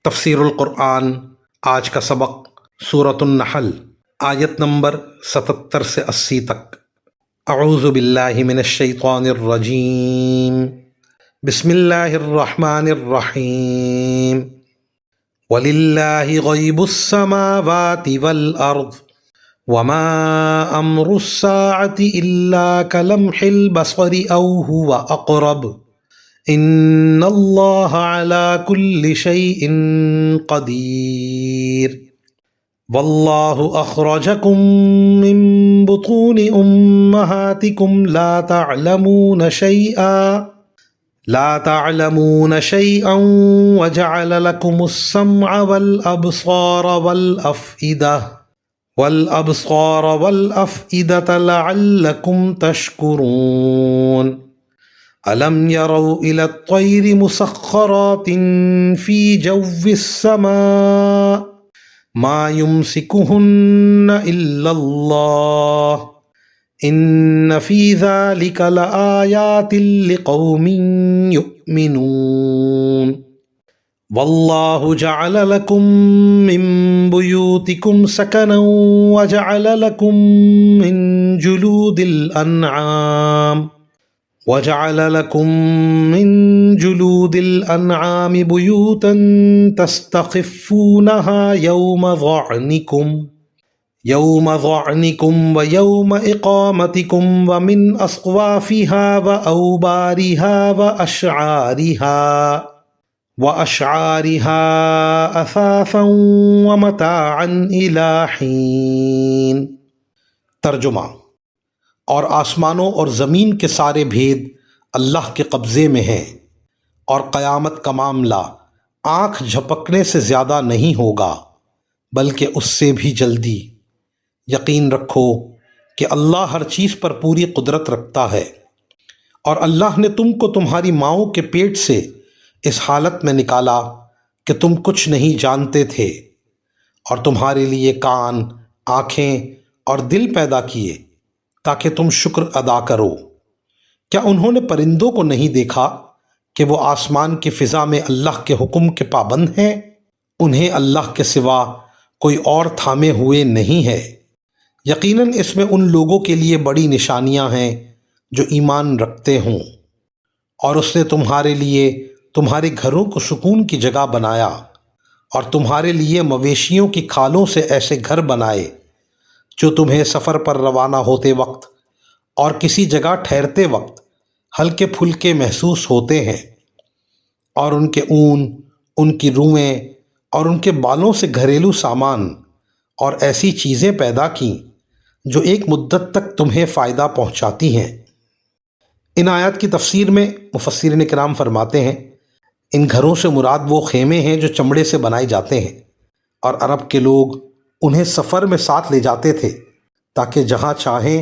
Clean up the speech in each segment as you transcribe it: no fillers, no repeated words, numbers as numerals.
تفسیر القرآن آج کا سبق سورۃ النحل آیت نمبر 77 سے 80 تک۔ اعوذ باللہ من الشیطان الرجیم، بسم اللہ الرحمن الرحیم۔ وَلِلَّهِ غَيْبُ السَّمَاوَاتِ وَالْأَرْضِ وَمَا أَمْرُ السَّاعَةِ إِلَّا كَلَمْحِ الْبَصَرِ أَوْ هُوَ أَقْرَبُ ان اللہ علی کل شیء قدیر واللہ اخرجکم من بطون امہاتکم لا تعلمون شیئا وجعل لکم السمع والابصار والافئدة لعلکم تشکرون۔ أَلَمْ يَرَوْا إِلَى الطَّيْرِ مُسَخَّرَاتٍ فِي جَوِّ السَّمَاءِ مَا يُمْسِكُهُنَّ إِلَّا اللَّهُ إِنَّ فِي ذَلِكَ لَآيَاتٍ لِقَوْمٍ يُؤْمِنُونَ۔ وَاللَّهُ جَعَلَ لَكُم مِّن بُيُوتِكُمْ سَكَنًا وَجَعَلَ لَكُم من جلود الأنعام بيوتا تستخفونها يوم ظعنكم ويوم إقامتكم ومن أصوافها وأوبارها وأشعارها أثاثا ومتاعا إلى حين۔ ترجمہ۔ اور آسمانوں اور زمین کے سارے بھید اللہ کے قبضے میں ہیں، اور قیامت کا معاملہ آنکھ جھپکنے سے زیادہ نہیں ہوگا بلکہ اس سے بھی جلدی۔ یقین رکھو کہ اللہ ہر چیز پر پوری قدرت رکھتا ہے، اور اللہ نے تم کو تمہاری ماؤں کے پیٹ سے اس حالت میں نکالا کہ تم کچھ نہیں جانتے تھے، اور تمہارے لیے کان، آنکھیں اور دل پیدا کیے تاکہ تم شکر ادا کرو۔ کیا انہوں نے پرندوں کو نہیں دیکھا کہ وہ آسمان کی فضا میں اللہ کے حکم کے پابند ہیں؟ انہیں اللہ کے سوا کوئی اور تھامے ہوئے نہیں ہے۔ یقیناً اس میں ان لوگوں کے لیے بڑی نشانیاں ہیں جو ایمان رکھتے ہوں۔ اور اس نے تمہارے لیے تمہارے گھروں کو سکون کی جگہ بنایا، اور تمہارے لیے مویشیوں کی کھالوں سے ایسے گھر بنائے جو تمہیں سفر پر روانہ ہوتے وقت اور کسی جگہ ٹھہرتے وقت ہلکے پھلکے محسوس ہوتے ہیں، اور ان کے اون، ان کی روئیں اور ان کے بالوں سے گھریلو سامان اور ایسی چیزیں پیدا کیں جو ایک مدت تک تمہیں فائدہ پہنچاتی ہیں۔ ان آیات کی تفسیر میں مفسرین کرام فرماتے ہیں، ان گھروں سے مراد وہ خیمے ہیں جو چمڑے سے بنائے جاتے ہیں، اور عرب کے لوگ انہیں سفر میں ساتھ لے جاتے تھے تاکہ جہاں چاہیں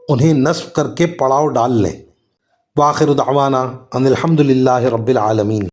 انہیں نصب کر کے پڑاؤ ڈال لیں۔ وآخر دعوانا ان الحمد للہ رب العالمین۔